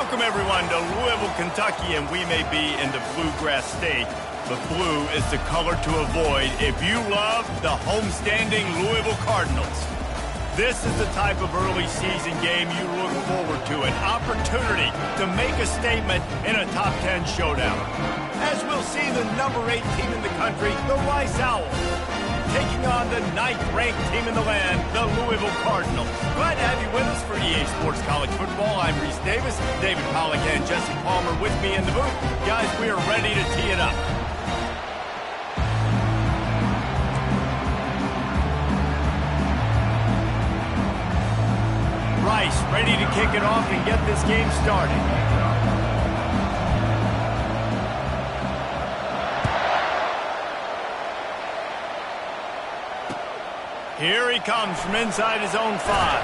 Welcome, everyone, to Louisville, Kentucky, and we may be in the Bluegrass State, but blue is the color to avoid if you love the homestanding Louisville Cardinals. This is the type of early season game you look forward to, an opportunity to make a statement in a top 10 showdown. As we'll see the number 8 team in the country, the Rice Owls, taking on the 9th-ranked team in the land, the Louisville Cardinals. Glad to have you with us for EA Sports College Football. I'm Reese Davis, David Pollack and Jesse Palmer with me in the booth. Guys, we are ready to tee it up. Rice ready to kick it off and get this game started. Here he comes from inside his own 5.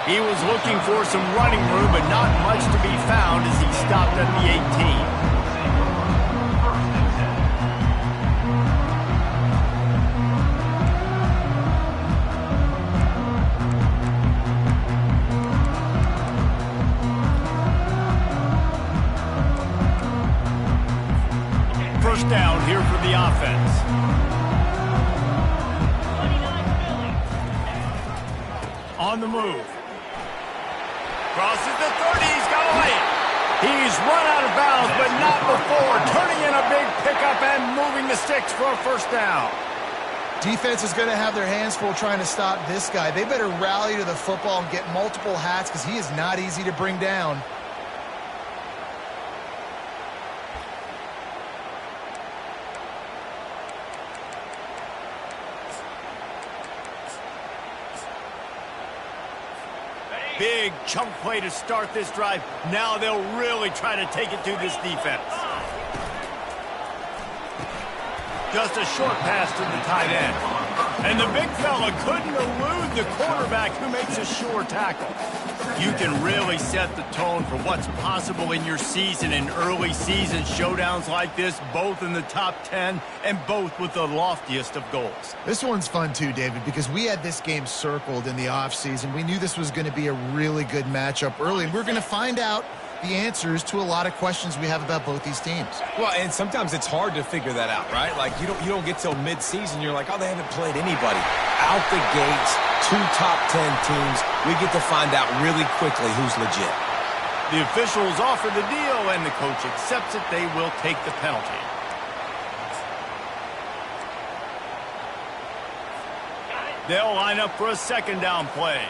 He was looking for some running room, but not much to be found as he stopped at the 18. First down here for the offense. On the move. Crosses the 30. He's got away. He's run out of bounds, but not before. Turning in a big pickup and moving the sticks for a first down. Defense is going to have their hands full trying to stop this guy. They better rally to the football and get multiple hats because he is not easy to bring down. Big chunk play to start this drive. Now they'll really try to take it to this defense. Just a short pass to the tight end. And the big fella couldn't elude the quarterback who makes a sure tackle. You can really set the tone for what's possible in your season in early season showdowns like this, both in the top 10 and both with the loftiest of goals. This one's fun too, David, because we had this game circled in the offseason. We knew this was going to be a really good matchup early, and we're going to find out the answers to a lot of questions we have about both these teams. Well, and sometimes it's hard to figure that out, right? Like, you don't get till mid-season, you're like, oh, they haven't played anybody. Out the gates, 2 top 10 teams, we get to find out really quickly who's legit. The officials offer the deal, and the coach accepts it. They will take the penalty. They'll line up for a second down play.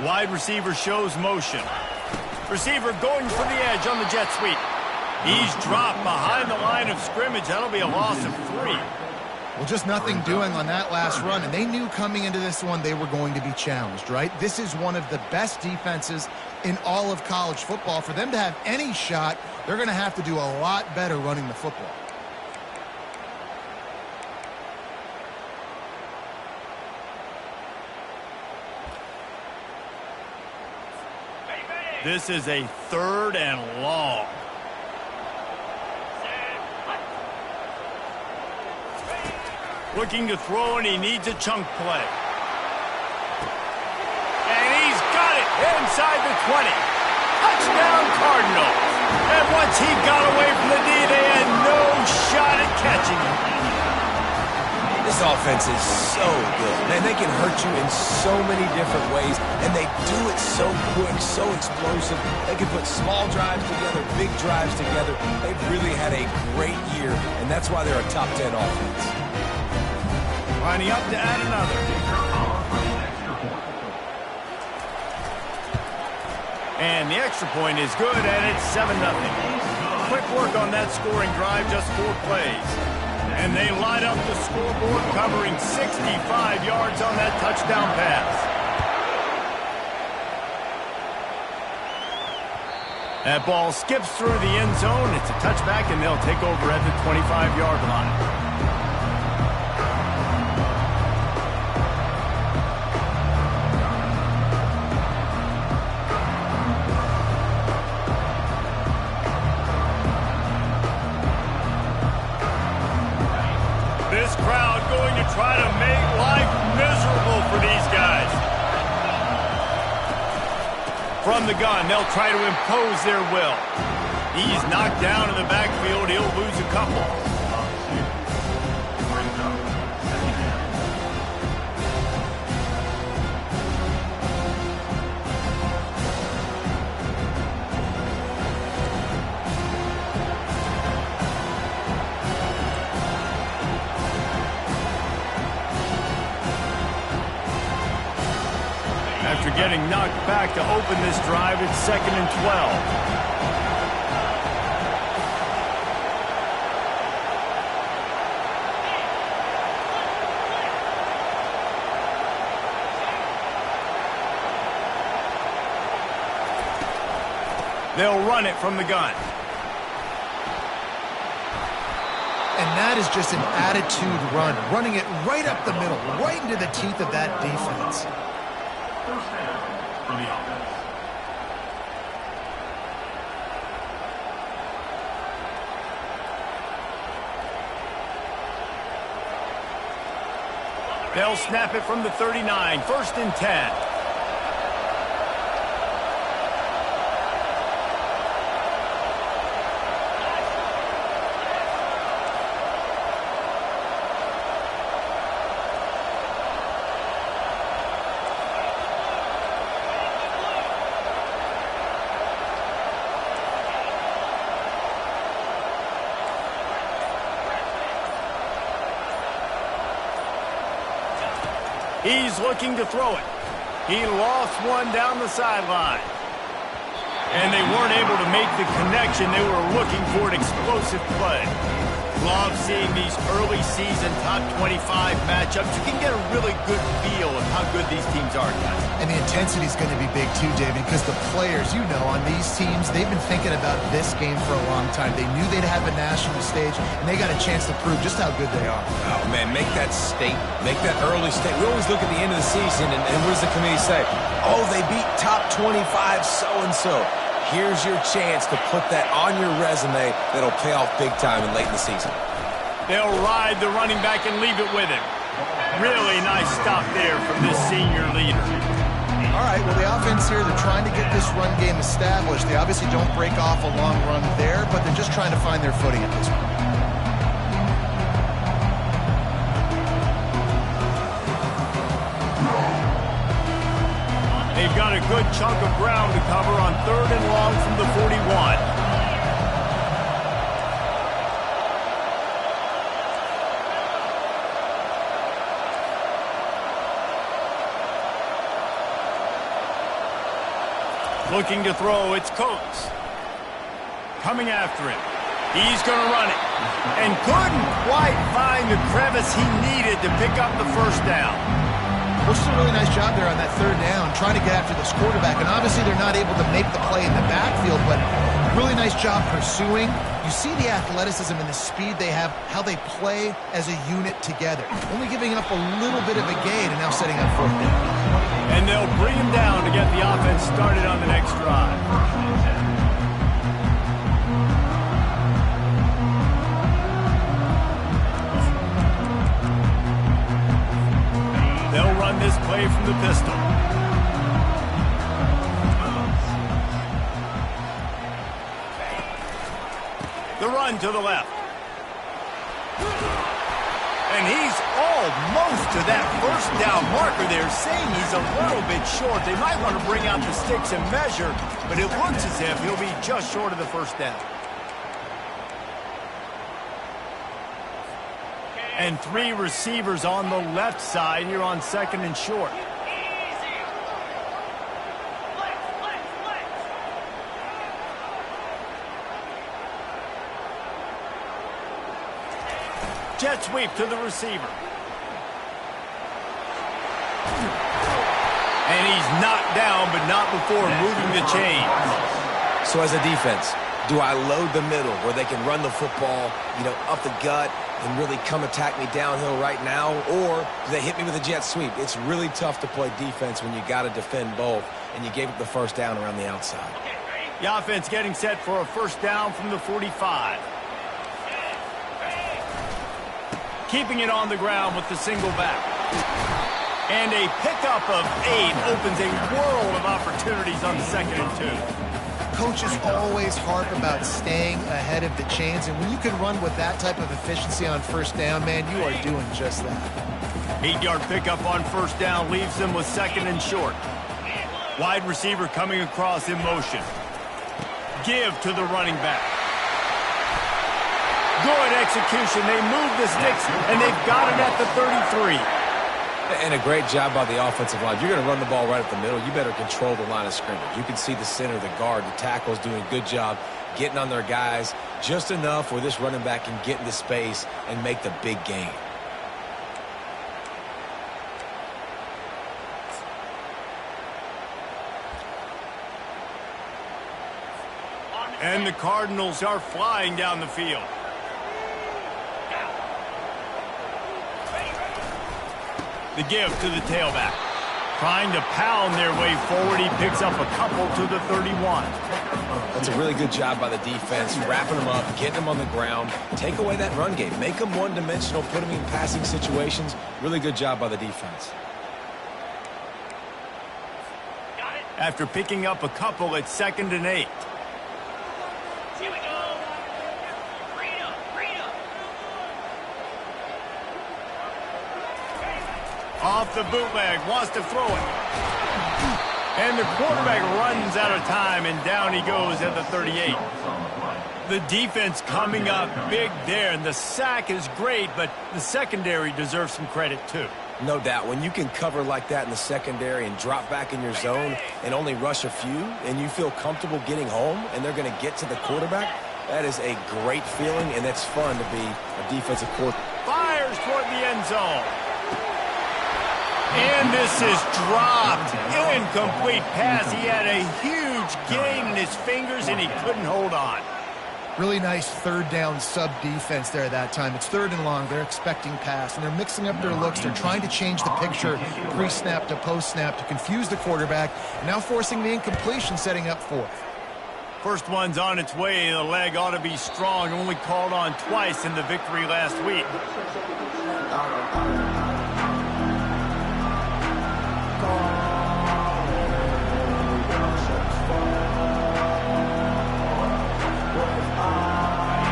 Wide receiver shows motion. Receiver going for the edge on the jet sweep. He's dropped behind the line of scrimmage. That'll be a loss of 3. Well, just nothing doing on that last run, and they knew coming into this one they were going to be challenged, right? This is one of the best defenses in all of college football. For them to have any shot, they're going to have to do a lot better running the football. This is a 3rd and long. Looking to throw, and he needs a chunk play. And he's got it inside the 20. Touchdown, Cardinals. And once he got away from the D, they had no shot at catching him. This offense is so good. Man, they can hurt you in so many different ways, and they do it so quick, so explosive. They can put small drives together, big drives together. They've really had a great year, and that's why they're a top 10 offense. Lining up to add another. And the extra point is good, and it's 7-0. Quick work on that scoring drive, just 4 plays. And they line up the scoreboard, covering 65 yards on that touchdown pass. That ball skips through the end zone. It's a touchback, and they'll take over at the 25-yard line. From the gun, they'll try to impose their will. He's knocked down in the backfield. He'll lose a couple. After getting knocked back to open this drive, it's 2nd and 12. They'll run it from the gun. And that is just an attitude run, running it right up the middle, right into the teeth of that defense. First down for the offense. They'll snap it from the 39, 1st and 10. He's looking to throw it. He lost one down the sideline. And they weren't able to make the connection. They were looking for an explosive play. Love seeing these early season top 25 matchups. You can get a really good feel of how good these teams are, guys. And the intensity is going to be big too, David, because the players, you know, on these teams, they've been thinking about this game for a long time. They knew they'd have a national stage, and they got a chance to prove just how good they are. Oh, man, make that statement. Make that early statement. We always look at the end of the season, and what does the committee say? Oh, they beat top 25 so-and-so. Here's your chance to put that on your resume that'll pay off big time and late in the season. They'll ride the running back and leave it with him. Really nice stop there from this senior leader. All right, well, the offense here, they're trying to get this run game established. They obviously don't break off a long run there, but they're just trying to find their footing at this point. They've got a good chunk of ground to cover on 3rd and long from the 41. Looking to throw, it's Coates. Coming after him. He's going to run it. And couldn't quite find the crevice he needed to pick up the first down. Well, just a really nice job there on that 3rd down, trying to get after this quarterback. And obviously they're not able to make the play in the backfield, but really nice job pursuing. You see the athleticism and the speed they have, how they play as a unit together. Only giving up a little bit of a gain and now setting up 4th down. And they'll bring him down to get the offense started on the next drive. They'll run this play from the pistol. The run to the left. And he's almost to that 1st down marker there, saying he's a little bit short. They might want to bring out the sticks and measure, but it looks as if he'll be just short of the 1st down. And 3 receivers on the left side here on 2nd and short. Jet sweep to the receiver. And he's knocked down, but not before moving the chains. So as a defense, do I load the middle where they can run the football, up the gut and really come attack me downhill right now? Or do they hit me with a jet sweep? It's really tough to play defense when you got to defend both, and you gave up the 1st down around the outside. The offense getting set for a 1st down from the 45. Keeping it on the ground with the single back. And a pickup of 8 opens a world of opportunities on 2nd and 2. Coaches always harp about staying ahead of the chains, and when you can run with that type of efficiency on 1st down, man, you are doing just that. 8-yard pickup on 1st down leaves them with 2nd and short. Wide receiver coming across in motion. Give to the running back. Good execution. They move the sticks, and they've got it at the 33. And a great job by the offensive line. You're going to run the ball right up the middle. You better control the line of scrimmage. You can see the center, the guard, the tackles doing a good job getting on their guys just enough where this running back can get into space and make the big gain. And the Cardinals are flying down the field. The give to the tailback. Trying to pound their way forward. He picks up a couple to the 31. That's a really good job by the defense, wrapping them up, getting them on the ground. Take away that run game. Make them one-dimensional, put them in passing situations. Really good job by the defense. After picking up a couple at 2nd and 8. Here we go. Off the bootleg, wants to throw it. And the quarterback runs out of time, and down he goes at the 38. The defense coming up big there, and the sack is great, but the secondary deserves some credit too. No doubt. When you can cover like that in the secondary and drop back in your zone and only rush a few, and you feel comfortable getting home, and they're going to get to the quarterback, that is a great feeling, and it's fun to be a defensive coordinator. Fires toward the end zone. And this is dropped. Incomplete pass. He had a huge gain in his fingers, and he couldn't hold on. Really nice 3rd down sub-defense there that time. It's 3rd and long. They're expecting pass, and they're mixing up their looks. They're trying to change the picture pre-snap to post-snap to confuse the quarterback, and now forcing the incompletion, setting up 4th. First one's on its way. The leg ought to be strong. Only called on twice in the victory last week.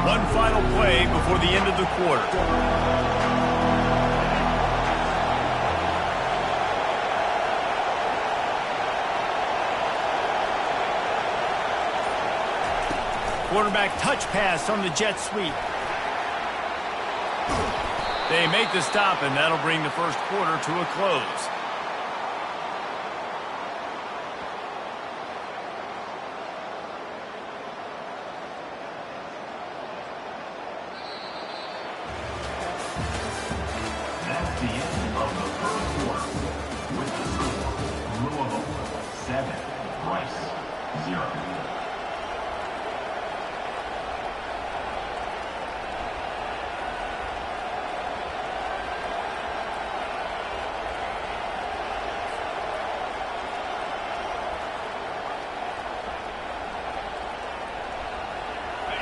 One final play before the end of the quarter. Quarterback touch pass on the jet sweep. They make the stop, and that'll bring the first quarter to a close. That's the end of the first quarter. With the score, Louisville 7, Rice 0.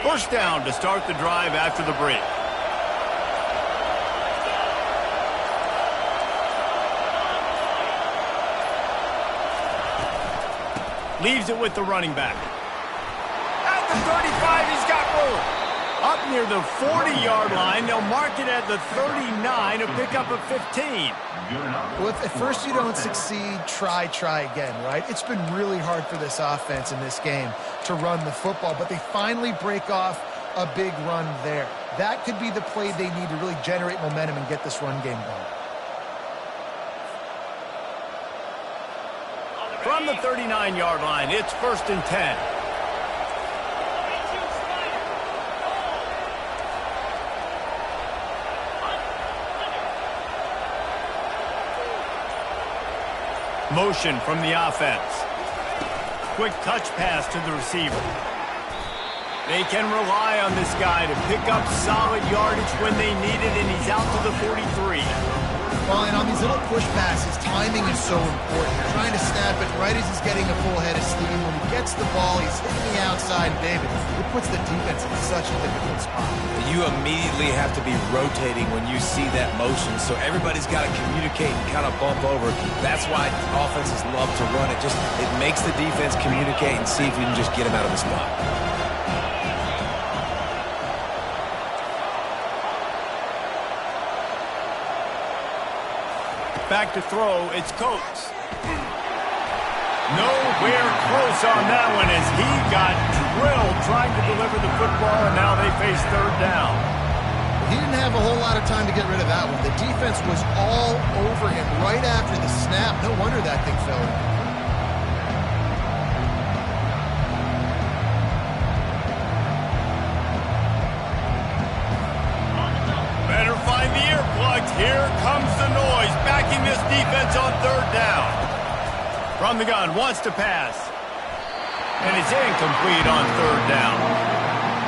First down to start the drive after the break. Leaves it with the running back. At the 35, he's got room. Up near the 40-yard line, they'll mark it at the 39, a pickup of 15. Well, if at first you don't succeed, try again, right? It's been really hard for this offense in this game to run the football, but they finally break off a big run there. That could be the play they need to really generate momentum and get this run game going. From the 39-yard line, it's 1st and 10. Motion from the offense. Quick touch pass to the receiver. They can rely on this guy to pick up solid yardage when they need it, and he's out to the 43. Well, and on these little push passes, timing is so important. You're trying to snap it right as he's getting a full head of steam. When he gets the ball, he's hitting the outside, and David, it puts the defense in such a difficult spot. You immediately have to be rotating when you see that motion, so everybody's got to communicate and kind of bump over. That's why offenses love to run it. It makes the defense communicate and see if you can just get him out of the spot. Back to throw, it's Coates. Nowhere close on that one as he got drilled trying to deliver the football, and now they face third down. He didn't have a whole lot of time to get rid of that one. The defense was all over him right after the snap. No wonder that thing fell in. Better find the earplugs. Here comes the noise, backing this defense on third down. From the gun, wants to pass. And it's incomplete on third down.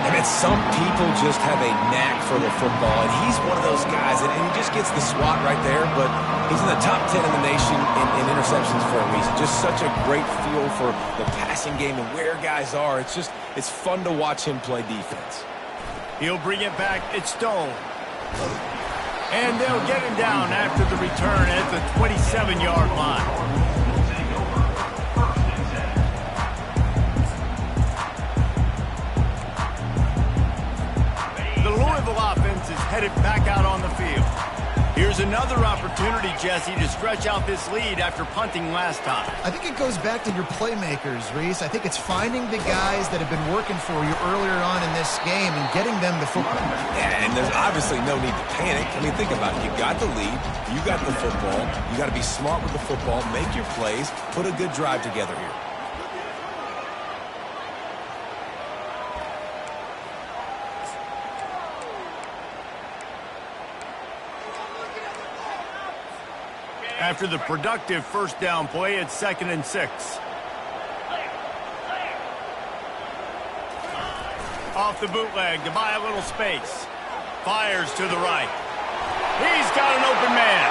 I mean, some people just have a knack for the football, and he's one of those guys, and he just gets the swat right there, but he's in the top 10 in the nation in interceptions for a reason. Just such a great feel for the passing game and where guys are. It's fun to watch him play defense. He'll bring it back. It's Stone. And they'll get him down after the return at the 27-yard line. The Louisville offense is headed back out on the field. Here's another opportunity, Jesse, to stretch out this lead after punting last time. I think it goes back to your playmakers, Reese. I think it's finding the guys that have been working for you earlier on in this game and getting them the football. Yeah, and there's obviously no need to panic. I mean, think about it. You got the lead. You got the football. You got to be smart with the football, make your plays, put a good drive together here. After the productive first down play, it's 2nd and 6. Off the bootleg to buy a little space. Fires to the right. He's got an open man.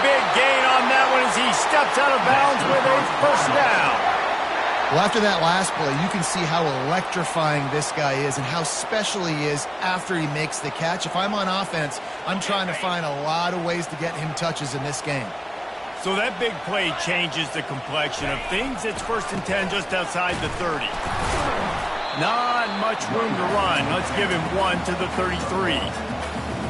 Big gain on that one as he steps out of bounds with a first down. Well, after that last play, you can see how electrifying this guy is and how special he is after he makes the catch. If I'm on offense, I'm trying to find a lot of ways to get him touches in this game. So that big play changes the complexion of things. It's 1st and 10 just outside the 30. Not much room to run. Let's give him one to the 33.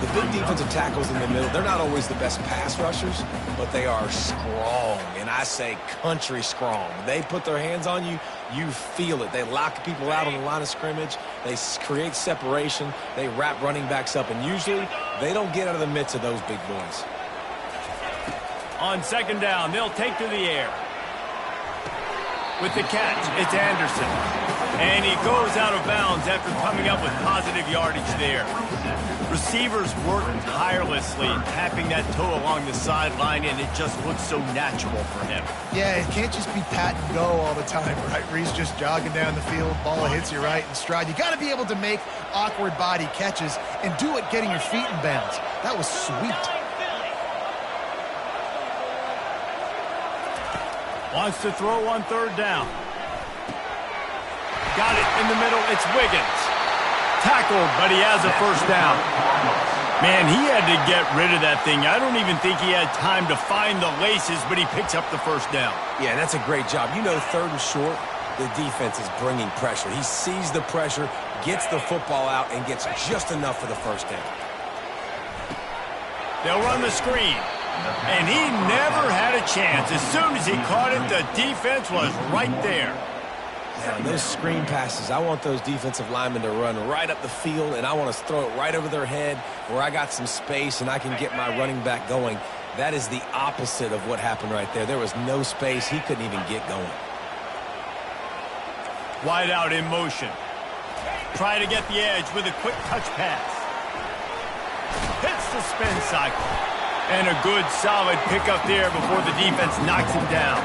The big defensive tackles in the middle, they're not always the best pass rushers, but they are strong, and I say country strong. They put their hands on you, you feel it. They lock people out on the line of scrimmage. They create separation. They wrap running backs up, and usually they don't get out of the midst of those big boys. On 2nd down, they'll take to the air. With the catch, it's Anderson. And he goes out of bounds after coming up with positive yardage there. Receivers work tirelessly, tapping that toe along the sideline, and it just looks so natural for him. Yeah, it can't just be pat and go all the time, right? Reese just jogging down the field, ball hits you right in stride. You got to be able to make awkward body catches and do it getting your feet in bounds. That was sweet. Wants to throw on 3rd down. Got it in the middle. It's Wiggins. Tackled, but he has a first down. Man, he had to get rid of that thing. I don't even think he had time to find the laces, but he picks up the first down. Yeah, that's a great job. You know, 3rd and short, the defense is bringing pressure. He sees the pressure, gets the football out, and gets just enough for the first down. They'll run the screen. And he never had a chance. As soon as he caught it, the defense was right there. Now, those screen passes, I want those defensive linemen to run right up the field, and I want to throw it right over their head where I got some space and I can get my running back going. That is the opposite of what happened right there. There was no space. He couldn't even get going. Wide out in motion. Try to get the edge with a quick touch pass. Hits the spin cycle. And a good, solid pickup there before the defense knocks him down.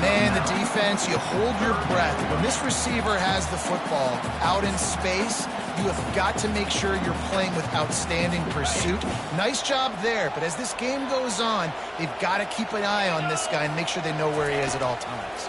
Man, the defense, you hold your breath. When this receiver has the football out in space, you have got to make sure you're playing with outstanding pursuit. Nice job there, but as this game goes on, they've got to keep an eye on this guy and make sure they know where he is at all times.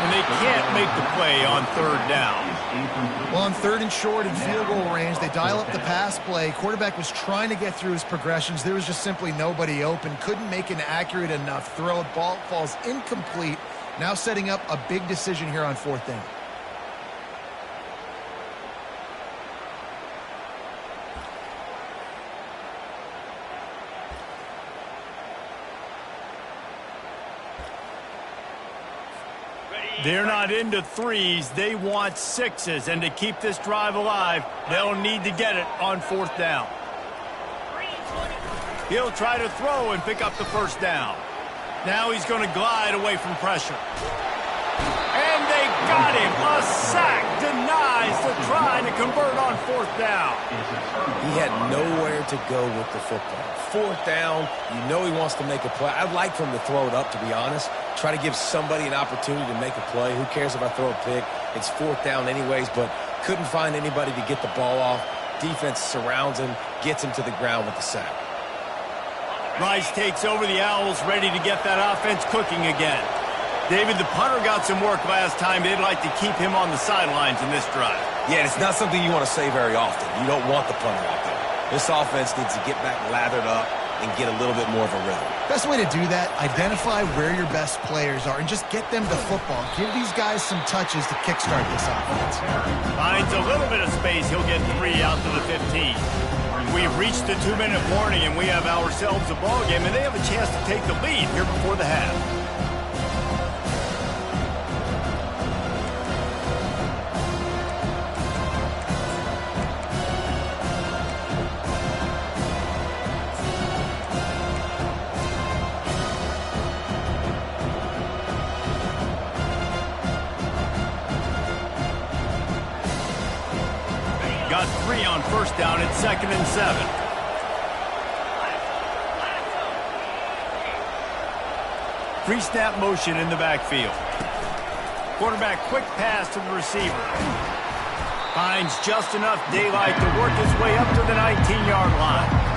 And they can't make the play on third down. Well, on third and short in field goal range, they dial up the pass play. Quarterback was trying to get through his progressions. There was just simply nobody open. Couldn't make an accurate enough throw. Ball falls incomplete. Now setting up a big decision here on fourth down. They're not into threes. They want sixes. And to keep this drive alive, they'll need to get it on fourth down. He'll try to throw and pick up the first down. Now he's going to glide away from pressure. And they got him. A sack denies the try to convert on fourth down. He had nowhere to go with the football. Fourth down, you know he wants to make a play. I'd like for him to throw it up, to be honest. Try to give somebody an opportunity to make a play. Who cares if I throw a pick? It's fourth down anyways, but couldn't find anybody to get the ball off. Defense surrounds him, gets him to the ground with the sack. Rice takes over the Owls, ready to get that offense cooking again. David, the punter got some work last time. They'd like to keep him on the sidelines in this drive. Yeah, it's not something you want to say very often. You don't want the punter out there. This offense needs to get back lathered up and get a little bit more of a rhythm. Best way to do that, identify where your best players are and just get them the football. Give these guys some touches to kickstart this offense. Finds a little bit of space. He'll get 3 out to the 15. We've reached the 2-minute warning, and we have ourselves a ball game, and they have a chance to take the lead here before the half. Got 3 on first down at 2nd and 7. Pre-snap motion in the backfield. Quarterback quick pass to the receiver. Finds just enough daylight to work his way up to the 19-yard line.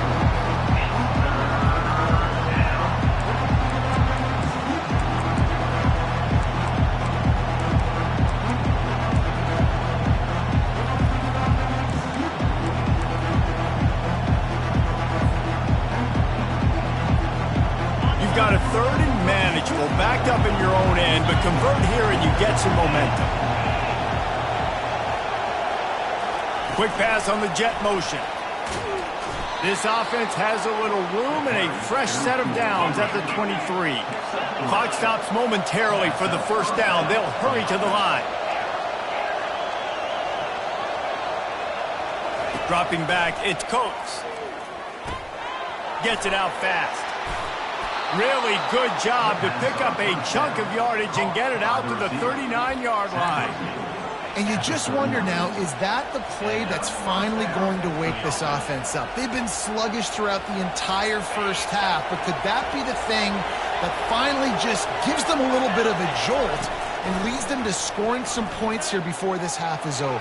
Got a 3rd and manageable, backed up in your own end, but convert here and you get some momentum. Quick pass on the jet motion. This offense has a little room and a fresh set of downs at the 23. Clock stops momentarily for the first down. They'll hurry to the line. Dropping back, it's Coates. Gets it out fast. Really good job to pick up a chunk of yardage and get it out to the 39-yard line. And you just wonder now, is that the play that's finally going to wake this offense up? They've been sluggish throughout the entire first half, but could that be the thing that finally just gives them a little bit of a jolt and leads them to scoring some points here before this half is over?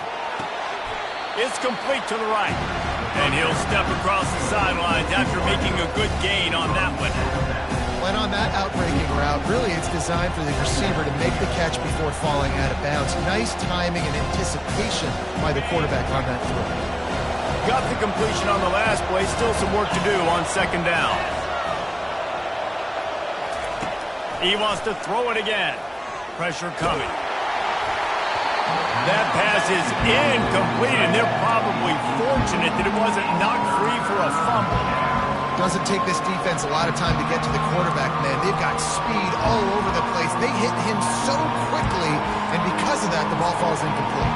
It's complete to the right. And he'll step across the sidelines after making a good gain on that one. And on that outbreaking route, really it's designed for the receiver to make the catch before falling out of bounds. Nice timing and anticipation by the quarterback on that throw. Got the completion on the last play. Still some work to do on 2nd down. He wants to throw it again. Pressure coming. That pass is incomplete, and they're probably fortunate that it wasn't knocked free for a fumble. Doesn't take this defense a lot of time to get to the quarterback, man. They've got speed all over the place. They hit him so quickly, and because of that, the ball falls incomplete.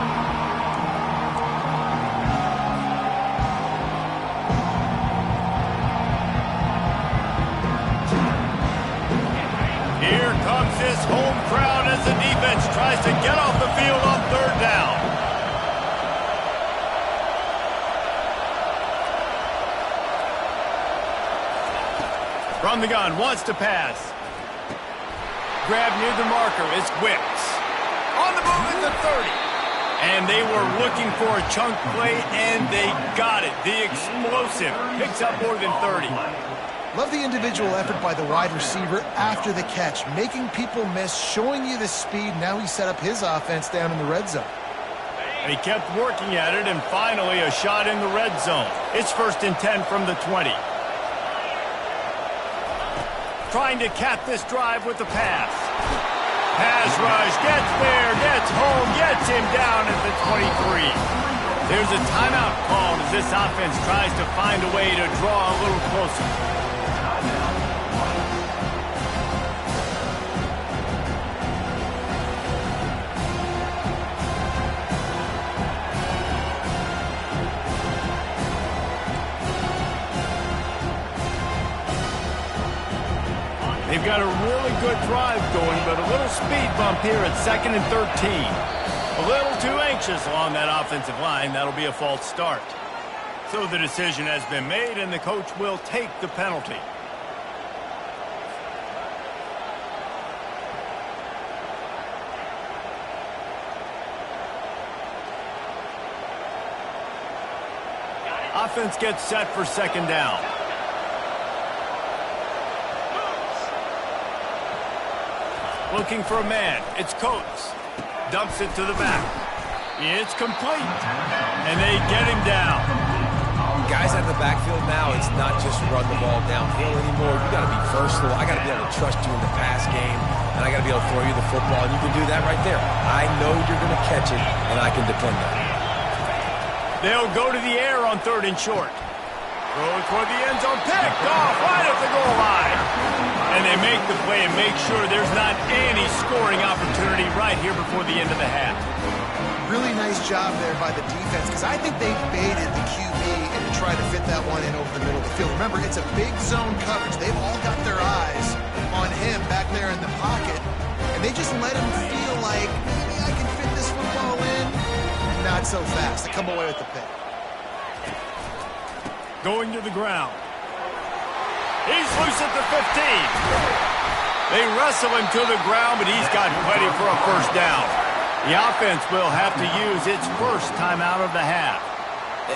Here comes this home crowd as the defense tries to get off the field on 3rd down. From the gun, wants to pass. Grab near the marker is Wicks. On the move at the 30. And they were looking for a chunk play, and they got it. The explosive picks up more than 30. Love the individual effort by the wide receiver after the catch, making people miss, showing you the speed. Now he set up his offense down in the red zone. And he kept working at it, and finally a shot in the red zone. It's 1st and 10 from the 20. Trying to cap this drive with the pass. Pass rush, gets there, gets home, gets him down at the 23. There's a timeout called as this offense tries to find a way to draw a little closer. They've got a really good drive going, but a little speed bump here at 2nd and 13. A little too anxious along that offensive line. That'll be a false start. So the decision has been made, and the coach will take the penalty. Offense gets set for 2nd down. Looking for a man. It's Coates. Dumps it to the back. It's complete. And they get him down. Guys out of the backfield now, it's not just run the ball downhill anymore. You got to be versatile. I got to be able to trust you in the pass game, and I got to be able to throw you the football, and you can do that right there. I know you're going to catch it, and I can depend on it. They'll go to the air on 3rd and short. Throw toward the end zone, picked off right at the goal line. And they make the play and make sure there's not any scoring opportunity right here before the end of the half. Really nice job there by the defense, because I think they baited the QB and tried to fit that one in over the middle of the field. Remember, it's a big zone coverage. They've all got their eyes on him back there in the pocket, and they just let him feel like, maybe I can fit this football in. Not so fast. They come away with the pick. Going to the ground. He's loose at the 15. They wrestle him to the ground, but he's got plenty for a 1st down. The offense will have to use its first timeout of the half.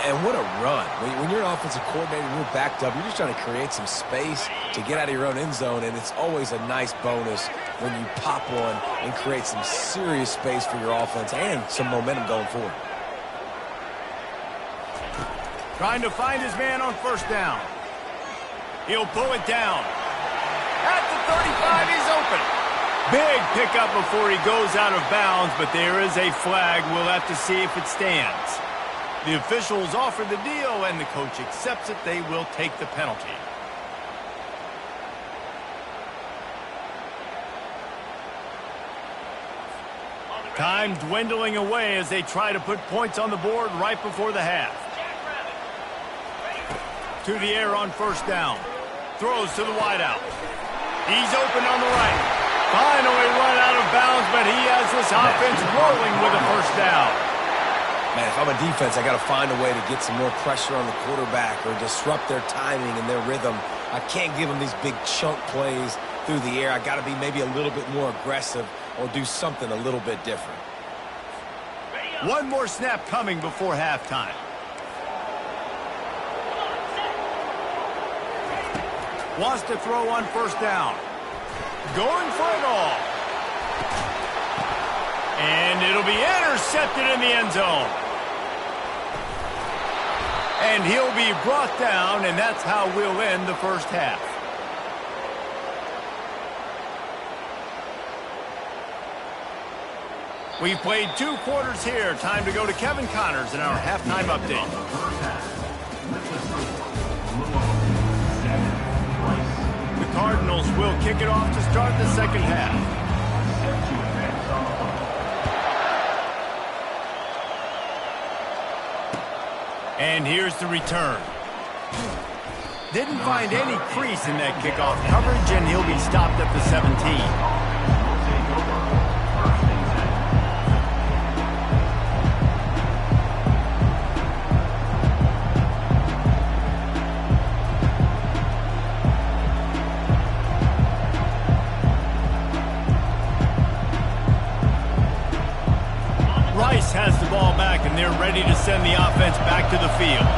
And what a run. When you're an offensive coordinator and you're backed up, you're just trying to create some space to get out of your own end zone, and it's always a nice bonus when you pop one and create some serious space for your offense and some momentum going forward. Trying to find his man on 1st down. He'll pull it down. At the 35, he's open. Big pickup before he goes out of bounds, but there is a flag. We'll have to see if it stands. The officials offer the deal, and the coach accepts it. They will take the penalty. Time dwindling away as they try to put points on the board right before the half. To the air on 1st down. Throws to the wideout. He's open on the right. Finally run out of bounds, but he has this offense rolling with a 1st down. Man, if I'm a defense, I got to find a way to get some more pressure on the quarterback or disrupt their timing and their rhythm. I can't give them these big chunk plays through the air. I got to be maybe a little bit more aggressive or do something a little bit different. One more snap coming before halftime. Wants to throw on 1st down. Going for it all. And it'll be intercepted in the end zone. And he'll be brought down, and that's how we'll end the 1st half. We've played 2 quarters here. Time to go to Kevin Connors in our halftime update. The Cardinals will kick it off to start the 2nd half. And here's the return. Didn't find any crease in that kickoff coverage, and he'll be stopped at the 17. Rice has the ball send the offense back to the field.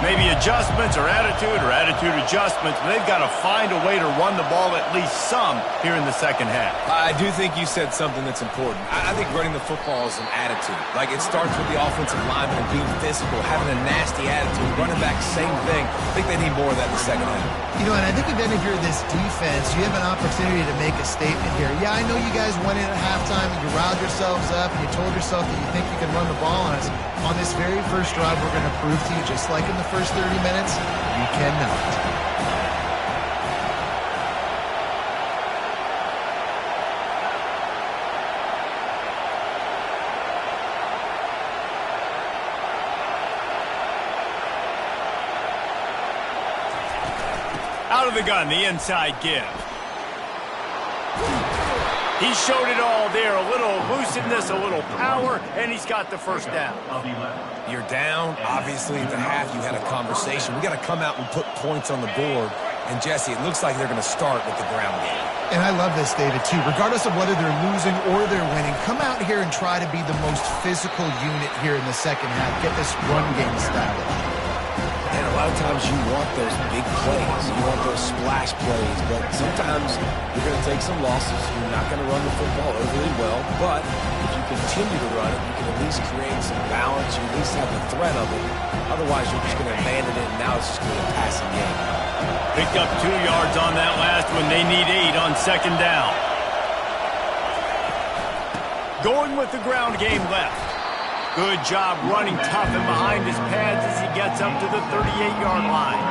Maybe adjustments or attitude adjustments, but they've got to find a way to run the ball at least some here in the second half. I do think you said something that's important. I think running the football is an attitude. Like, it starts with the offensive lineman and being physical, having a nasty attitude. Running back, same thing. I think they need more of that in the second half. You know, and I think again, if you're this defense, you have an opportunity to make a statement here. Yeah, I know you guys went in at halftime and you riled yourselves up and you told yourself that you think you can run the ball on us. On this very first drive, we're going to prove to you, just like in the first 30 minutes, you cannot. Out of the gun, the inside give. He showed it all there. A little elusiveness, a little power, and he's got the first down. You're down. Obviously, at the half, you had a conversation. We got to come out and put points on the board. And, Jesse, it looks like they're going to start with the ground game. And I love this, David, too. Regardless of whether they're losing or they're winning, come out here and try to be the most physical unit here in the second half. Get this run game established. And a lot of times you want those big plays. You want those splash plays. But sometimes you're going to take some losses. You're not going to run the football overly well. But if you continue to run it, you can at least create some balance. You at least have the threat of it. Otherwise, you're just going to abandon it, and now it's just going to be a passing game. Picked up 2 yards on that last one. They need 8 on second down. Going with the ground game left. Good job running tough and behind his pads as he gets up to the 38-yard line.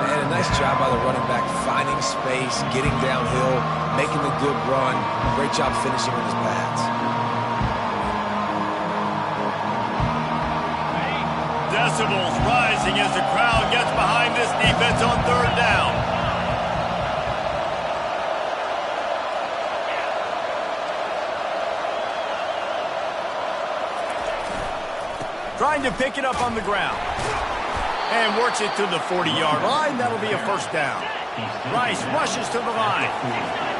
And a nice job by the running back, finding space, getting downhill, making the good run. Great job finishing with his pads. Decibels rising as the crowd gets behind this defense on third down. Trying to pick it up on the ground. And works it to the 40-yard line. That'll be a first down. Rice rushes to the line.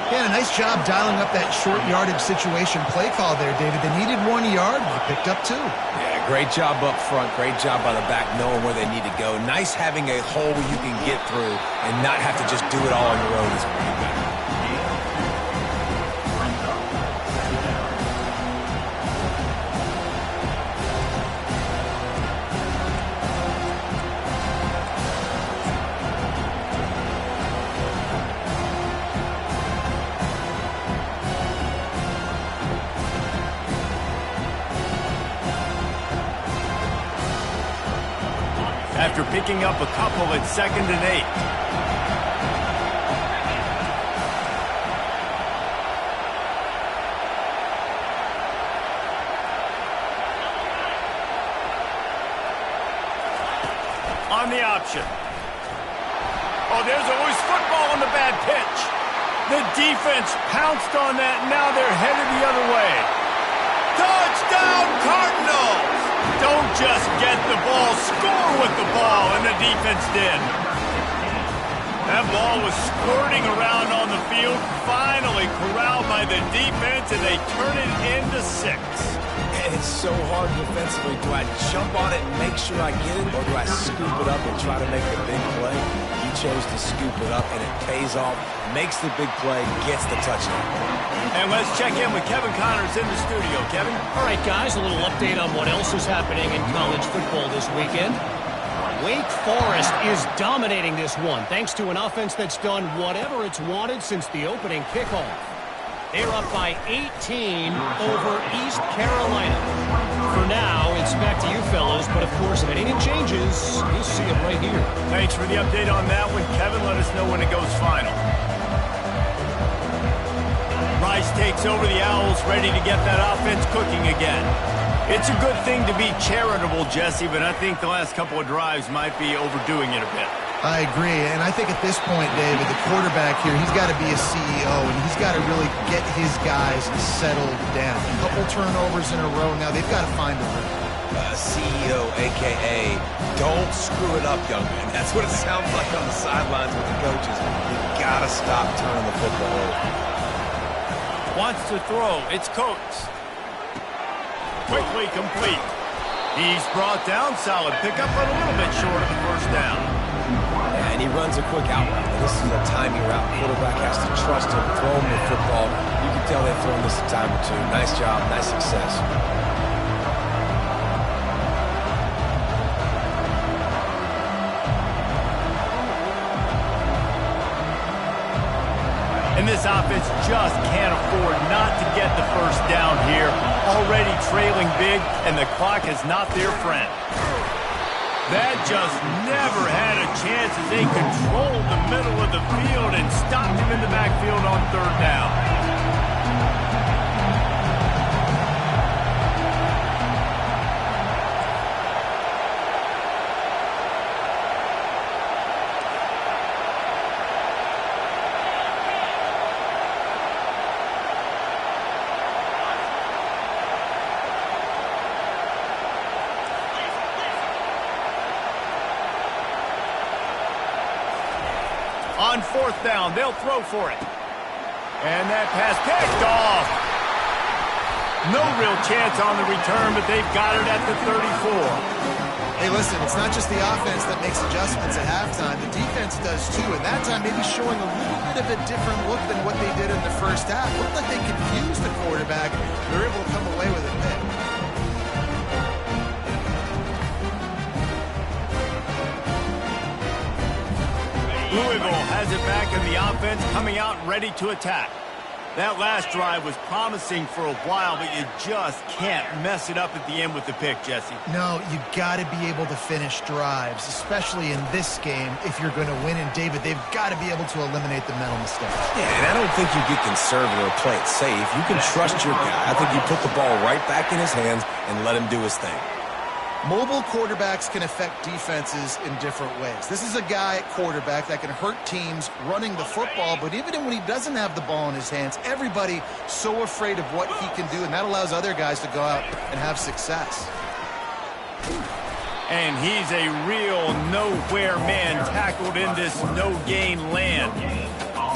Yeah, a nice job dialing up that short yardage situation play call there, David. They needed 1 yard. They picked up 2. Yeah, great job up front. Great job by the back knowing where they need to go. Nice having a hole where you can get through and not have to just do it all on your own as a running back. After picking up a couple at 2nd and 8. On the option. Oh, there's a loose football on the bad pitch. The defense pounced on that, and now they're headed the other way. Touchdown, Cardinals! Don't just get the ball, score with the ball, and the defense did. That ball was squirting around on the field, finally corralled by the defense, and they turn it into 6. And it's so hard defensively. Do I jump on it and make sure I get it, or do I scoop it up and try to make the big play? He chose to scoop it up, and it pays off, makes the big play, gets the touchdown. And let's check in with Kevin Connors in the studio. Kevin? All right, guys, a little update on what else is happening in college football this weekend. Wake Forest is dominating this one, thanks to an offense that's done whatever it's wanted since the opening kickoff. They're up by 18 over East Carolina. For now, it's back to you fellows, but of course, if anything changes, you'll see it right here. Thanks for the update on that one, Kevin. Let us know when it goes final. Rice takes over the Owls, ready to get that offense cooking again. It's a good thing to be charitable, Jesse, but I think the last couple of drives might be overdoing it a bit. I agree, and I think at this point, David, the quarterback here, he's got to be a CEO, and he's got to really get his guys settled down. A couple turnovers in a row now. They've got to find a rhythm. CEO, a.k.a. don't screw it up, young man. That's what it sounds like on the sidelines with the coaches. You've got to stop turning the football over. Wants to throw. It's Coates. Quickly complete. He's brought down solid pickup, but a little bit short of the first down. Yeah, and he runs a quick out route. And this is a timing route. Quarterback has to trust him, throw him the football. You can tell they've thrown this a time or two. Nice job, nice success. And this offense just can't afford not to get the first down here. Already trailing big, and the clock is not their friend. That just never had a chance as they controlled the middle of the field and stopped him in the backfield on third down. On fourth down, they'll throw for it. And that pass picked off. No real chance on the return, but they've got it at the 34. Hey, listen, it's not just the offense that makes adjustments at halftime. The defense does too, and that time maybe showing a little bit of a different look than what they did in the first half. Looked like they confused the quarterback. They're able to come away with a pick. Louisville has it back in the offense, coming out ready to attack. That last drive was promising for a while, but you just can't mess it up at the end with the pick, Jesse. No, you got to be able to finish drives, especially in this game if you're going to win. And, David, they've got to be able to eliminate the mental mistakes. Yeah, and I don't think you get conservative or play it safe. You can trust your guy. I think you put the ball right back in his hands and let him do his thing. Mobile quarterbacks can affect defenses in different ways. This is a guy at quarterback that can hurt teams running the football, but even when he doesn't have the ball in his hands, everybody so afraid of what he can do, and that allows other guys to go out and have success. And he's a real nowhere man tackled in this no-gain land.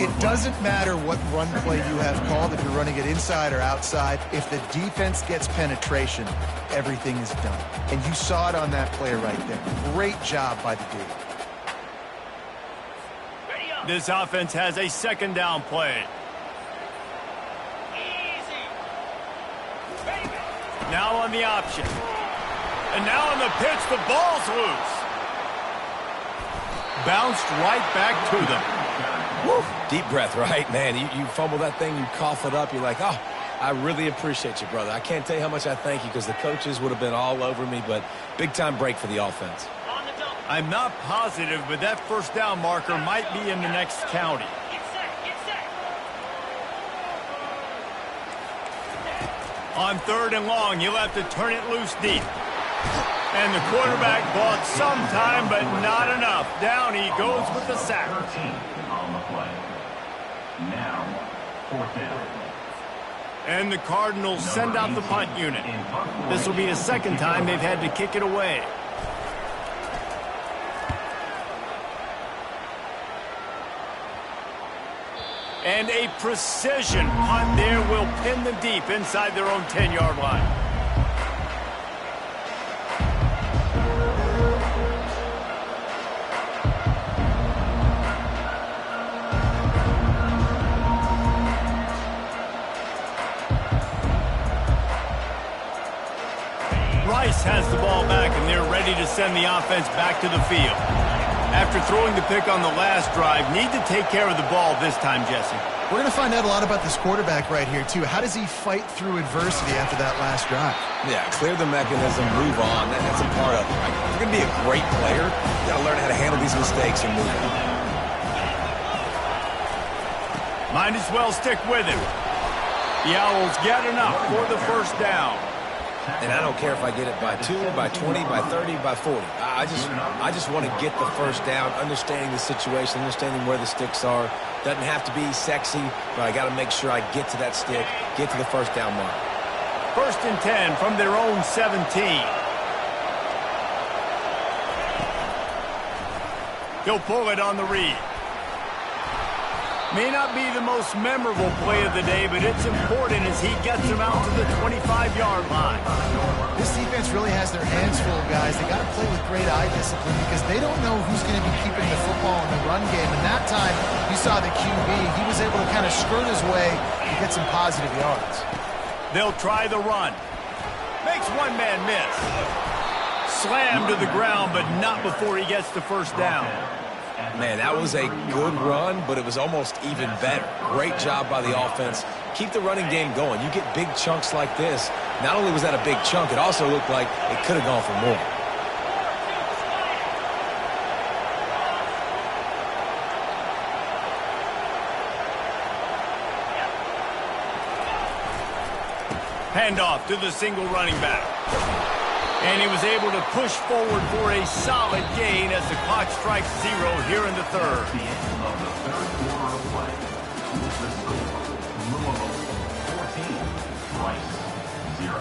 It doesn't matter what run play you have called, if you're running it inside or outside. If the defense gets penetration, everything is done. And you saw it on that play right there. Great job by the D. This offense has a second down play. Now on the option. And now on the pitch, the ball's loose. Bounced right back to them. Woo. Deep breath, right? Man, you fumble that thing, you cough it up, you're like, oh, I really appreciate you, brother. I can't tell you how much I thank you because the coaches would have been all over me, but big-time break for the offense. I'm not positive, but that first down marker might be in the next county. On third and long, you'll have to turn it loose deep. And the quarterback bought some time, but not enough. Down he goes with the sack. 13 on the play. Now, fourth down. And the Cardinals send out the punt unit. This will be the second time they've had to kick it away. And a precision punt there will pin them deep inside their own 10-yard line. Rice has the ball back, and they're ready to send the offense back to the field. After throwing the pick on the last drive, need to take care of the ball this time, Jesse. We're going to find out a lot about this quarterback right here, too. How does he fight through adversity after that last drive? Yeah, clear the mechanism, move on. That's a part of it, right? If you're going to be a great player, you got to learn how to handle these mistakes and move on. Might as well stick with him. The Owls get enough for the first down. And I don't care if I get it by 2, by 20, by 30, by 40. I just want to get the first down, understanding the situation, understanding where the sticks are. Doesn't have to be sexy, but I got to make sure I get to that stick, get to the first down mark. First and 10 from their own 17. He'll pull it on the read. May not be the most memorable play of the day, but it's important as he gets them out to the 25-yard line. This defense really has their hands full, guys. They got to play with great eye discipline because they don't know who's going to be keeping the football in the run game. And that time, you saw the QB. He was able to kind of skirt his way and get some positive yards. They'll try the run. Makes one man miss. Slammed to the ground, but not before he gets the first down. Man, that was a good run, but it was almost even better. Great job by the offense. Keep the running game going. You get big chunks like this. Not only was that a big chunk, it also looked like it could have gone for more. Handoff to the single running back. And he was able to push forward for a solid gain as the clock strikes 0 here in the third. The end of the third quarter of play. With the score, Louisville 14, Rice 0.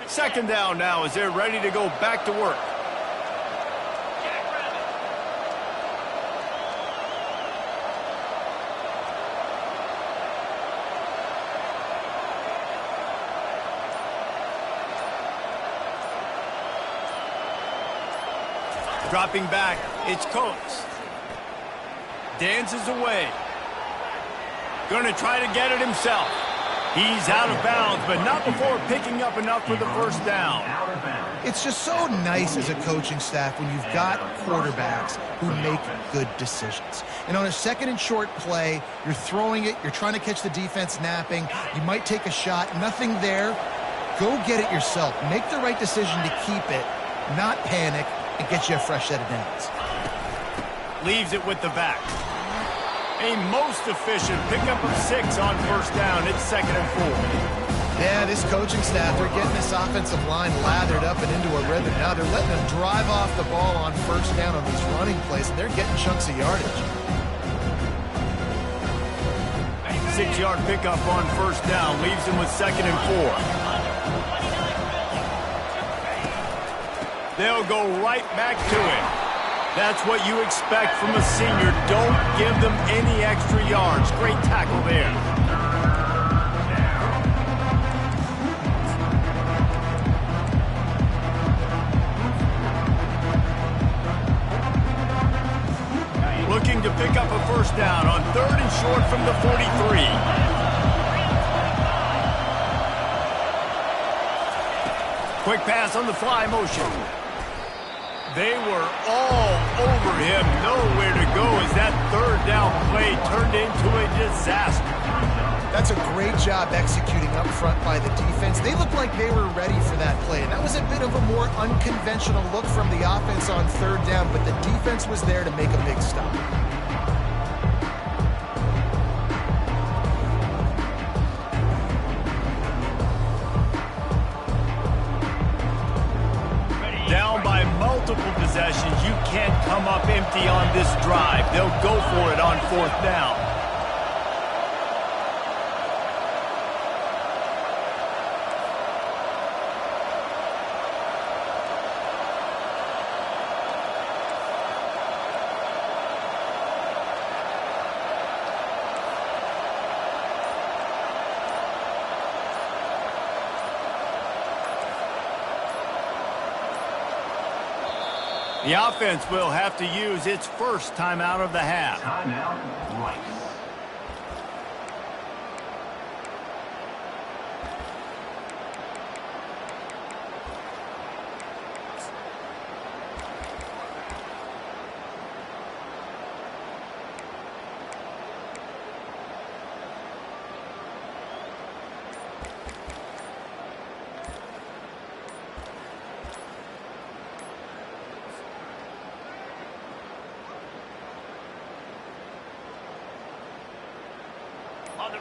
Second down now as they're ready to go back to work. Dropping back, it's Coates. Dances away. Going to try to get it himself. He's out of bounds, but not before picking up enough for the first down. It's just so nice as a coaching staff when you've got quarterbacks who make good decisions. And on a second and short play, you're throwing it, you're trying to catch the defense napping, you might take a shot, nothing there. Go get it yourself. Make the right decision to keep it, not panic, and get you a fresh set of downs. Leaves it with the back. A most efficient pickup of 6 on first down. It's 2nd and 4. Yeah, this coaching staff, they're getting this offensive line lathered up and into a rhythm. Now they're letting them drive off the ball on first down on these running plays, and they're getting chunks of yardage. 6-yard pickup on first down. Leaves them with 2nd and 4. They'll go right back to it. That's what you expect from a senior. Don't give them any extra yards. Great tackle there. Looking to pick up a first down on 3rd and short from the 43. Quick pass on the fly motion. They were all over him. Nowhere to go as that 3rd down play turned into a disaster. That's a great job executing up front by the defense. They looked like they were ready for that play, and that was a bit of a more unconventional look from the offense on 3rd down, but the defense was there to make a big stop. Down by multiple possessions, you can't come up empty on this drive. They'll go for it on 4th down. The offense will have to use its first timeout of the half. Timeout, Rice.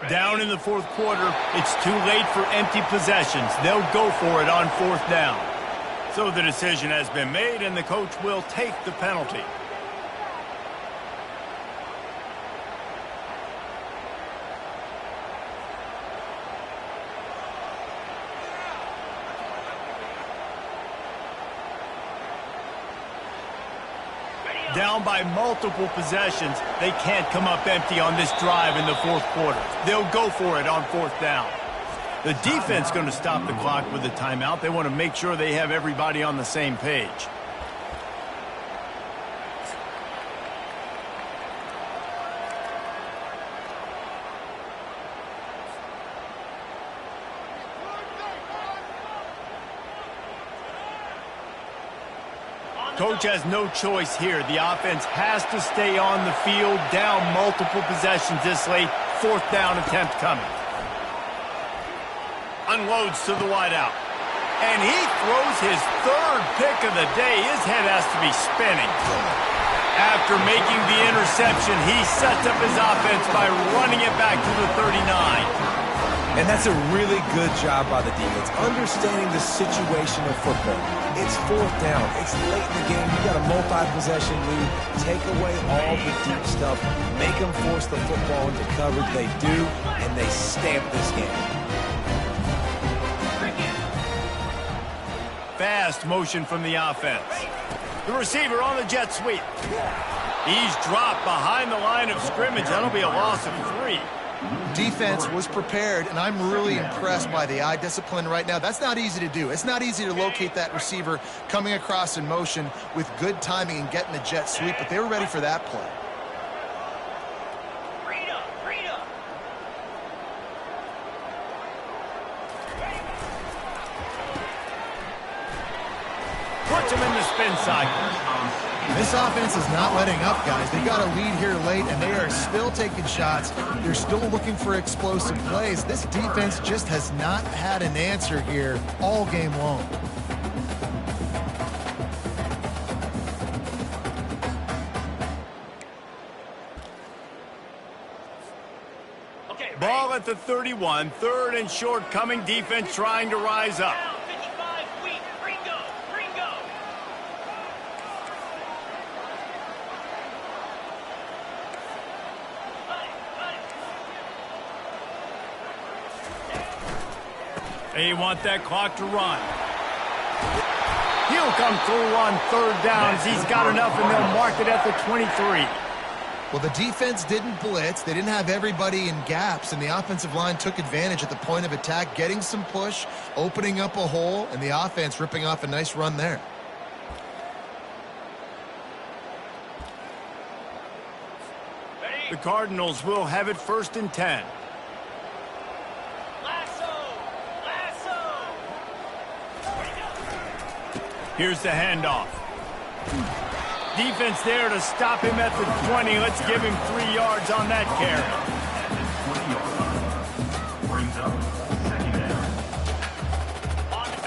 Down in the 4th quarter, it's too late for empty possessions. They'll go for it on 4th down. So the decision has been made, and the coach will take the penalty. Down by multiple possessions, they can't come up empty on this drive in the fourth quarter. They'll go for it on fourth down. The defense going to stop the clock with a timeout. They want to make sure they have everybody on the same page. Coach has no choice here. The offense has to stay on the field, down multiple possessions this late. Fourth down attempt coming. Unloads to the wideout. And he throws his third pick of the day. His head has to be spinning. After making the interception, he sets up his offense by running it back to the 39. And that's a really good job by the defense, understanding the situation of football. It's fourth down. It's late in the game. You got a multi-possession lead. Take away all the deep stuff. Make them force the football into coverage. They do, and they stamp this game. Fast motion from the offense. The receiver on the jet sweep. He's dropped behind the line of scrimmage. That'll be a loss of 3. Defense was prepared, and I'm really impressed by the eye discipline right now. That's not easy to do. It's not easy to locate that receiver coming across in motion with good timing and getting the jet sweep, but they were ready for that play. Puts him in the spin cycle. This offense is not letting up, guys. They got a lead here late, and they are still taking shots. They're still looking for explosive plays. This defense just has not had an answer here all game long. Ball at the 31, third and short coming, defense trying to rise up. They want that clock to run. He'll come through on third downs. He's got enough, and they'll mark it at the 23. Well, the defense didn't blitz. They didn't have everybody in gaps, and the offensive line took advantage at the point of attack, getting some push, opening up a hole, and the offense ripping off a nice run there. The Cardinals will have it first and 10. Here's the handoff. Defense there to stop him at the 20. Let's give him 3 yards on that carry.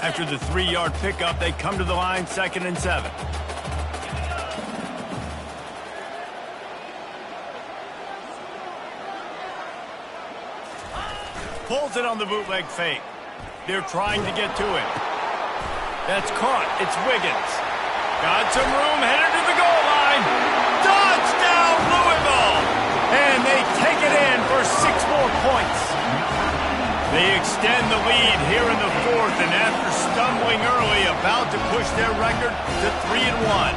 After the 3-yard pickup, they come to the line, 2nd and 7. Pulls it on the bootleg fake. They're trying to get to him. That's caught. It's Wiggins. Got some room, headed to the goal line. Touchdown, Louisville! And they take it in for 6 more points. They extend the lead here in the fourth, and after stumbling early, about to push their record to 3-1.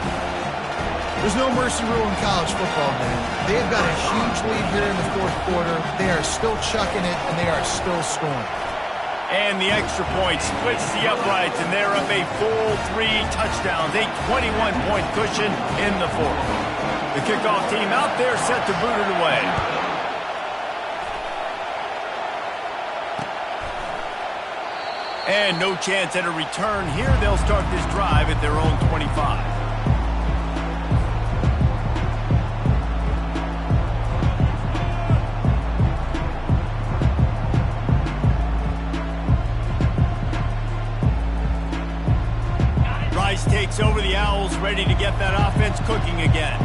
There's no mercy rule in college football, man. They've got a huge lead here in the fourth quarter. They are still chucking it, and they are still scoring. And the extra point splits the uprights, and they're up a full 3 touchdowns, a 21-point cushion in the fourth. The kickoff team out there set to boot it away. And no chance at a return here. They'll start this drive at their own 25. Takes over the Owls, ready to get that offense cooking again.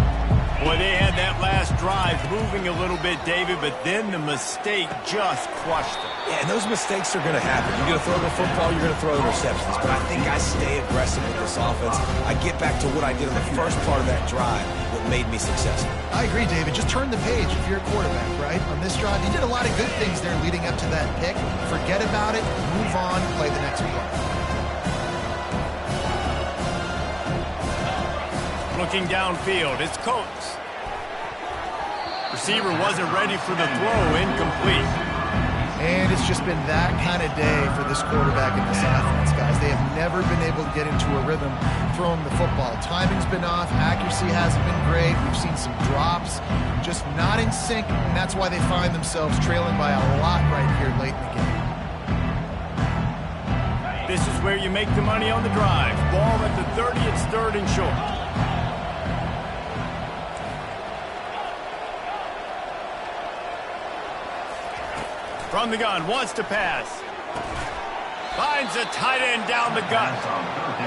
Boy, they had that last drive moving a little bit, David, but then the mistake just crushed them. Yeah, and those mistakes are going to happen. You're going to throw the football, you're going to throw interceptions. But I think I stay aggressive with this offense. I get back to what I did in the first part of that drive, what made me successful. I agree, David. Just turn the page if you're a quarterback, right? On this drive, you did a lot of good things there leading up to that pick. Forget about it, move on, play the next play. Looking downfield, it's Coates. Receiver wasn't ready for the throw, incomplete. And it's just been that kind of day for this quarterback and this offense, guys. They have never been able to get into a rhythm throwing the football. Timing's been off. Accuracy hasn't been great. We've seen some drops, just not in sync, and that's why they find themselves trailing by a lot right here late in the game. This is where you make the money on the drive. Ball at the 30, it's 3rd and short. From the gun, wants to pass. Finds a tight end down the gut.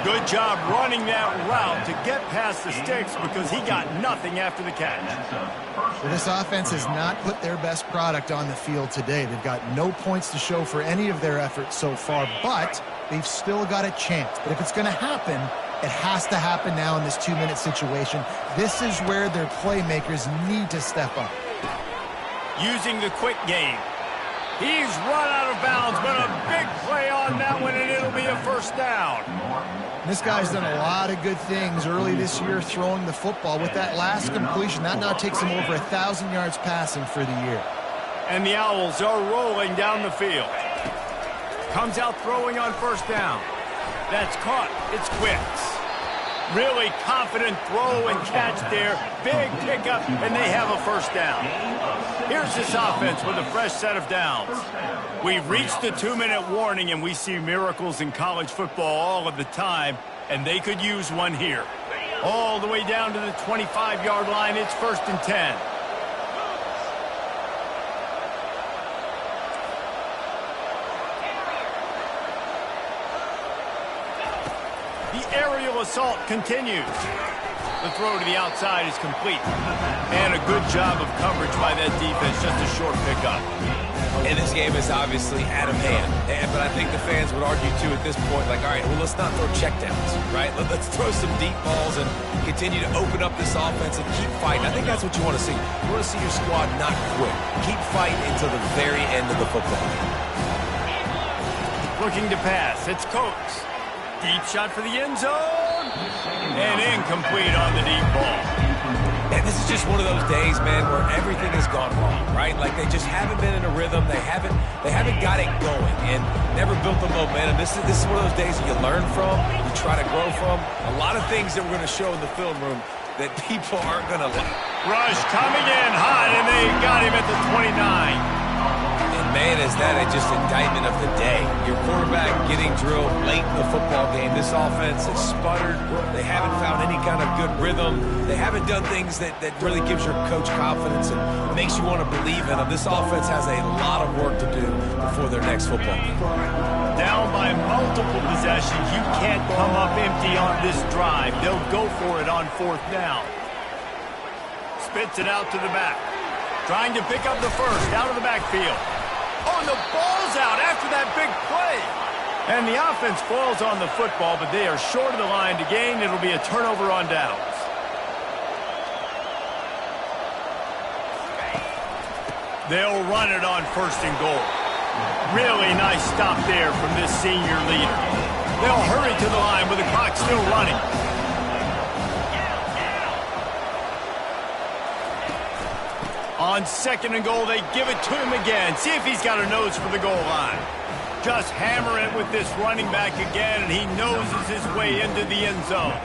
Good job running that route to get past the sticks because he got nothing after the catch. Well, this offense has not put their best product on the field today. They've got no points to show for any of their efforts so far, but they've still got a chance. But if it's going to happen, it has to happen now in this 2-minute situation. This is where their playmakers need to step up. Using the quick game. He's run out of bounds, but a big play on that one, and it'll be a 1st down. This guy's done a lot of good things early this year throwing the football. With that last completion, that now takes him over 1,000 yards passing for the year. And the Owls are rolling down the field. Comes out throwing on 1st down. That's caught. It's Quicks. Really confident throw and catch there. Big pickup, and they have a 1st down. Here's this offense with a fresh set of downs. We've reached the 2-minute warning, and we see miracles in college football all of the time, and they could use one here. All the way down to the 25-yard line, it's 1st and 10. The aerial assault continues. The throw to the outside is complete. And a good job of coverage by that defense, just a short pickup. And this game is obviously out of hand. But I think the fans would argue, too, at this point, like, all right, well, let's not throw checkdowns, right? Let's throw some deep balls and continue to open up this offense and keep fighting. I think that's what you want to see. You want to see your squad not quit. Keep fighting until the very end of the football game. Looking to pass. It's Coates. Deep shot for the end zone. And incomplete on the deep ball. And this is just one of those days, man, where everything has gone wrong, right? Like they just haven't been in a rhythm. They haven't got it going and never built the momentum. This is one of those days that you learn from, you try to grow from. A lot of things that we're going to show in the film room that people aren't going to like. Rush coming in hot, and they got him at the 29. Man, is that just indictment of the day. Your quarterback getting drilled late in the football game. This offense has sputtered. They haven't found any kind of good rhythm. They haven't done things that really gives your coach confidence and makes you want to believe in them. This offense has a lot of work to do before their next football game. Down by multiple possessions. You can't come up empty on this drive. They'll go for it on 4th down. Spits it out to the back. Trying to pick up the 1st out of the backfield. Oh, and the ball's out after that big play. And the offense falls on the football, but they are short of the line to gain. It'll be a turnover on downs. They'll run it on 1st and goal. Really nice stop there from this senior leader. They'll hurry to the line with the clock still running. On 2nd and goal, they give it to him again. See if he's got a nose for the goal line. Just hammer it with this running back again, and he noses his way into the end zone.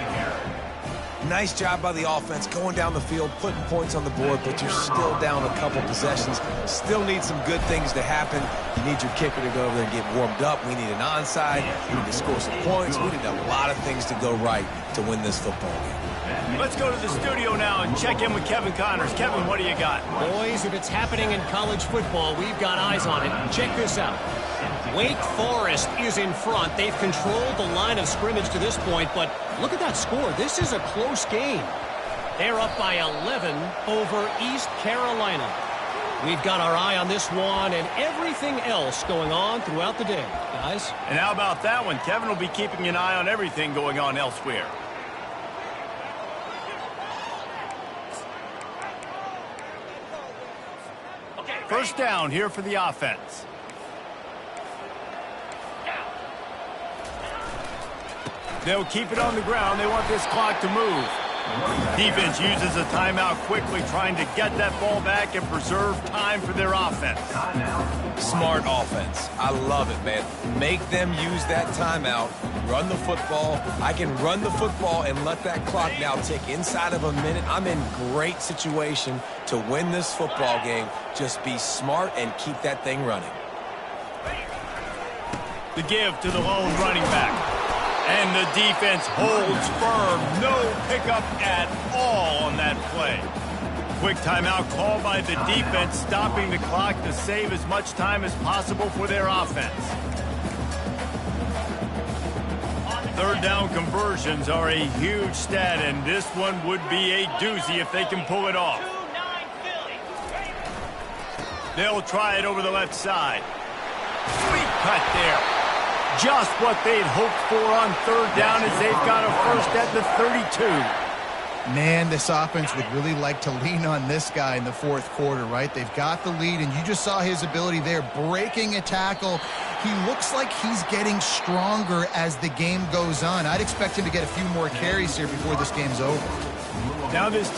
Nice job by the offense going down the field, putting points on the board, but you're still down a couple possessions. Still need some good things to happen. You need your kicker to go over there and get warmed up. We need an onside. We need to score some points. We need a lot of things to go right to win this football game. Let's go to the studio now and check in with Kevin Connors. Kevin, what do you got? Boys, if it's happening in college football, we've got eyes on it. Check this out. Wake Forest is in front. They've controlled the line of scrimmage to this point, but look at that score. This is a close game. They're up by 11 over East Carolina. We've got our eye on this one and everything else going on throughout the day, guys. And how about that one? Kevin will be keeping an eye on everything going on elsewhere. First down here for the offense. They'll keep it on the ground. They want this clock to move. Defense uses a timeout quickly, trying to get that ball back and preserve time for their offense. Smart offense. I love it, man. Make them use that timeout. Run the football. I can run the football and let that clock now tick inside of a minute. I'm in great situation to win this football game. Just be smart and keep that thing running. The give to the lone running back. And the defense holds firm. No pickup at all on that play. Quick timeout called by the defense, stopping the clock to save as much time as possible for their offense. Third down conversions are a huge stat, and this one would be a doozy if they can pull it off. They'll try it over the left side. Sweet cut there. Just what they'd hoped for on third down as they've got a first at the 32. Man, this offense would really like to lean on this guy in the fourth quarter, right? They've got the lead, and you just saw his ability there, breaking a tackle. He looks like he's getting stronger as the game goes on. I'd expect him to get a few more carries here before this game's over. Now this